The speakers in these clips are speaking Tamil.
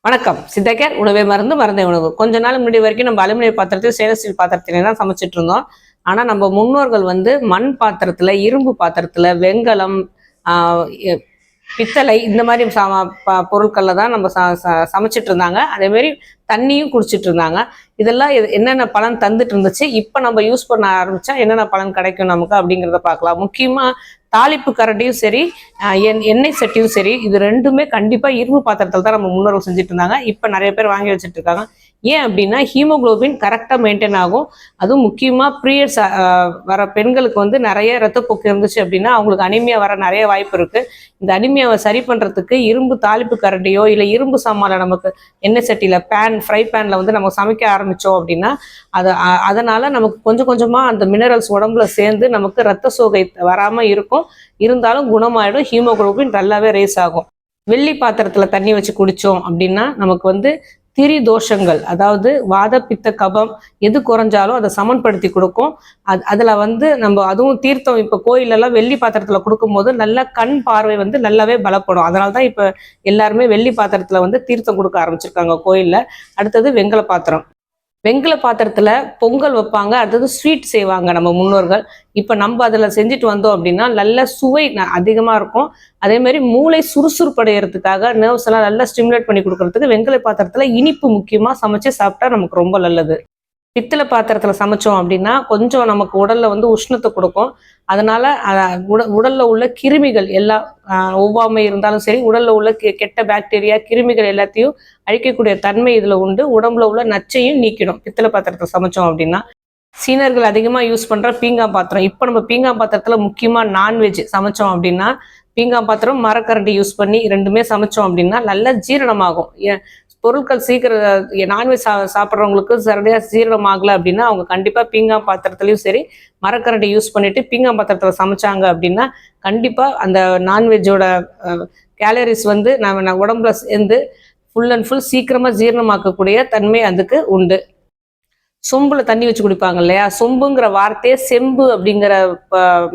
வணக்கம். சித்தகேர் உணவே மருந்து மருந்தே உணவு. கொஞ்ச நாள் முன்னாடி வரைக்கும் நம்ம அலுமினிய பாத்திரத்தையும் ஸ்டெயின்லெஸ் ஸ்டீல் பாத்திரத்திலையும் தான் சமைச்சிட்டு இருந்தோம். ஆனா நம்ம முன்னோர்கள் மண் பாத்திரத்துல, இரும்பு பாத்திரத்துல, வெண்கலம், பித்தளை இந்த மாதிரி பொருட்கள்ல தான் நம்ம சமைச்சிட்டு இருந்தாங்க. அதே மாதிரி தண்ணியும் குடிச்சிட்டு இருந்தாங்க. இதெல்லாம் என்னென்ன பலன் தந்துட்டு இருந்துச்சு, இப்ப நம்ம யூஸ் பண்ண ஆரம்பிச்சா என்னென்ன பலன் கிடைக்கும் நமக்கு அப்படிங்கிறத பார்க்கலாம். முக்கியமா தாளிப்பு கரண்டியும் சரி, எண்ணெய் சட்டியும் சரி, இது ரெண்டுமே கண்டிப்பா இரும்பு பாத்திரத்தில் தான் நம்ம முன்னோர்கள் செஞ்சுட்டு இருந்தாங்க. இப்ப நிறைய பேர் வாங்கி வச்சுட்டு இருக்காங்க. ஏன் அப்படின்னா ஹீமோகுளோபின் கரெக்டா மெயின்டைன் ஆகும். அதுவும் முக்கியமா பீரியட்ஸ் வர பெண்களுக்கு நிறைய ரத்தப்போக்கு இருந்துச்சு அப்படின்னா அவங்களுக்கு அனிமியா வர நிறைய வாய்ப்பு இருக்கு. இந்த அனிமியாவை சரி பண்றதுக்கு இரும்பு தாளிப்பு கரண்டியோ இல்லை இரும்பு சாமான்ல நமக்கு எண்ணெய் சட்டியில ஃப்ரை பேன்ல நம்ம சமைக்க ஆரம்பிச்சோம் அப்படின்னா அதனால நமக்கு கொஞ்சம் கொஞ்சமா அந்த மினரல்ஸ் உடம்புல சேர்ந்து நமக்கு ரத்த சோகை வராம இருக்கும். இருந்தாலும் குணமாயிடும். ஹீமோகுளோபின் நல்லாவே ரேஸ் ஆகும். வெள்ளி பாத்திரத்துல தண்ணி வச்சு குடிச்சோம் அப்படின்னா நமக்கு திரி தோஷங்கள், அதாவது வாத பித்த கபம் எது குறைஞ்சாலும் அதை சமன்படுத்தி கொடுக்கும். அதுல நம்ம அதுவும் தீர்த்தம் இப்ப கோயிலெல்லாம் வெள்ளி பாத்திரத்துல கொடுக்கும் போது நல்ல கண் பார்வை நல்லாவே பலப்படும். அதனாலதான் இப்ப எல்லாருமே வெள்ளி பாத்திரத்துல தீர்த்தம் கொடுக்க ஆரம்பிச்சிருக்காங்க கோயில்ல. அடுத்தது வெண்கல பாத்திரம். வெண்கல பாத்திரத்துல பொங்கல் வைப்பாங்க, அடுத்தது ஸ்வீட் செய்வாங்க நம்ம முன்னோர்கள். இப்ப நம்ம அதுல செஞ்சுட்டு வந்தோம் அப்படின்னா நல்ல சுவை அதிகமா இருக்கும். அதே மாதிரி மூளை சுறுசுறுப்படைகிறதுக்காக நர்வ்ஸ் எல்லாம் நல்லா ஸ்டிமுலேட் பண்ணி கொடுக்கறதுக்கு வெண்கல பாத்திரத்துல இனிப்பு முக்கியமா சமைச்சு சாப்பிட்டா நமக்கு ரொம்ப நல்லது. பித்தளை பாத்திரத்துல சமைச்சோம் அப்படின்னா கொஞ்சம் நமக்கு உடல்ல உஷ்ணத்தை கொடுக்கும். அதனால உடல்ல உள்ள கிருமிகள் எல்லாம், ஒவ்வாமை இருந்தாலும் சரி, உடல்ல உள்ள கெட்ட பாக்டீரியா கிருமிகள் எல்லாத்தையும் அழிக்கக்கூடிய தன்மை இதுல உண்டு. உடம்புல உள்ள நச்சையும் நீக்கிடும் பித்தளை பாத்திரத்தை சமைச்சோம் அப்படின்னா. சீனர்கள் அதிகமா யூஸ் பண்ற பீங்கா பாத்திரம். இப்ப நம்ம பீங்கா பாத்திரத்துல முக்கியமா நான்வெஜ் சமைச்சோம் அப்படின்னா பீங்கா பாத்திரம், மரக்கரண்டி யூஸ் பண்ணி ரெண்டுமே சமைச்சோம் அப்படின்னா நல்லா ஜீரணமாகும். பொருட்கள் சீக்கிரம் நான்வெஜ் சாப்பிட்றவங்களுக்கு சரியா ஜீரணம் ஆகலை அப்படின்னா அவங்க கண்டிப்பா பீங்கா பாத்திரத்துலயும் சரி, மரக்கரண்டி யூஸ் பண்ணிட்டு பீங்கா பாத்திரத்துல சமைச்சாங்க அப்படின்னா கண்டிப்பா அந்த நான்வெஜ்ஜோட கேலரிஸ் நம்ம உடம்புல சேர்ந்து ஃபுல் அண்ட் ஃபுல் சீக்கிரமா ஜீரணமாக்கக்கூடிய தன்மை அதுக்கு உண்டு. சொம்புல தண்ணி வச்சு குடிப்பாங்க இல்லையா, சொம்புங்கிற வார்த்தையே செம்பு அப்படிங்கிற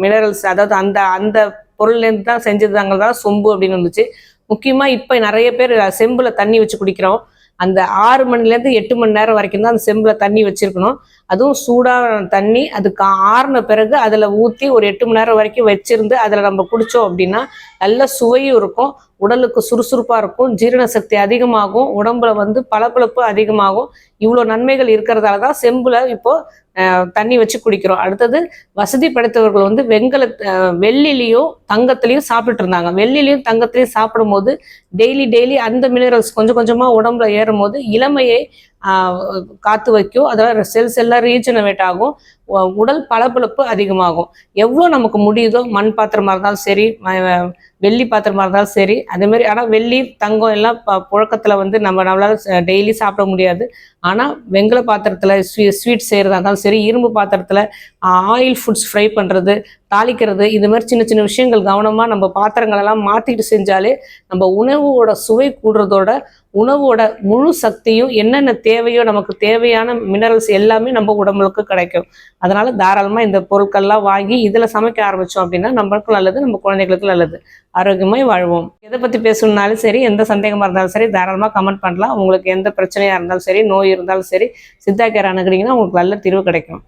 மினரல்ஸ், அதாவது அந்த அந்த பொருள்லேருந்து தான் செஞ்சதுதாங்க சொம்பு அப்படின்னு வந்துச்சு. முக்கியமா இப்ப நிறைய பேர் செம்புல தண்ணி வச்சு குடிக்கிறோம். அந்த 6 மணிலேருந்து 8 மணி நேரம் வரைக்கும் தான் அந்த செம்புல தண்ணி வச்சிருக்கணும். அதுவும் சூடான தண்ணி அதுக்கு ஆறுன பிறகு அதுல ஊத்தி ஒரு 8 மணி நேரம் வரைக்கும் வச்சிருந்து அதுல நம்ம குடிச்சோம் அப்படின்னா நல்ல சுவையும் இருக்கும், உடலுக்கு சுறுசுறுப்பா இருக்கும், ஜீரண சக்தி அதிகமாகும், உடம்புல பளபளப்பு அதிகமாகும். இவ்வளவு நன்மைகள் இருக்கிறதாலதான் செம்புல இப்போ தண்ணி வச்சு குடிக்கிறோம். அடுத்தது வசதி படைத்தவர்கள் வெள்ளிலையும் தங்கத்திலையும் சாப்பிட்டு இருந்தாங்க. வெள்ளிலையும் தங்கத்திலையும் சாப்பிடும் போது டெய்லி அந்த மினரல்ஸ் கொஞ்சம் கொஞ்சமா உடம்புல ஏறும் போது இளமையை காத்து வைக்கும். அதாவது செல்ஸ் எல்லாம் ரீஜெனரேட் ஆகும், உடல் பளபளப்பு அதிகமாகும். எவ்வளோ நமக்கு முடியுதோ மண் பாத்திரமா இருந்தாலும் சரி, வெள்ளி பாத்திரமா இருந்தாலும் சரி, அதே மாதிரி. ஆனால் வெள்ளி தங்கம் எல்லாம் புழக்கத்துல நம்மளால டெய்லி சாப்பிட முடியாது. ஆனா வெண்கல பாத்திரத்துல ஸ்வீட் செய்யறதா இருந்தாலும் சரி, இரும்பு பாத்திரத்துல ஆயில் ஃபுட்ஸ் ஃப்ரை பண்றது, தாளிக்கிறது, இது மாதிரி சின்ன சின்ன விஷயங்கள் கவனமா நம்ம பாத்திரங்கள் எல்லாம் மாத்திட்டு செஞ்சாலே நம்ம உணவோட சுவை கூடுறதோட உணவோட முழு சக்தியும் என்னென்ன தேவையோ நமக்கு தேவையான மினரல்ஸ் எல்லாமே நம்ம உடம்புக்கு கிடைக்கும். அதனால தாராளமா இந்த பொருட்கள்லாம் வாங்கி இதுல சமைக்க ஆரம்பிச்சோம் அப்படின்னா நம்மளுக்கும் நல்லது, நம்ம குழந்தைகளுக்கும் நல்லது. ஆரோக்கியமாய் வாழ்வோம். எதை பத்தி பேசணும்னாலும் சரி, எந்த சந்தேகமா இருந்தாலும் சரி, தாராளமா கமெண்ட் பண்ணலாம். உங்களுக்கு எந்த பிரச்சனையா இருந்தாலும் சரி, நோய் இருந்தாலும் சரி, சித்தா கேர் அணுகுனீங்கன்னா உங்களுக்கு நல்ல தீர்வு கிடைக்கும்.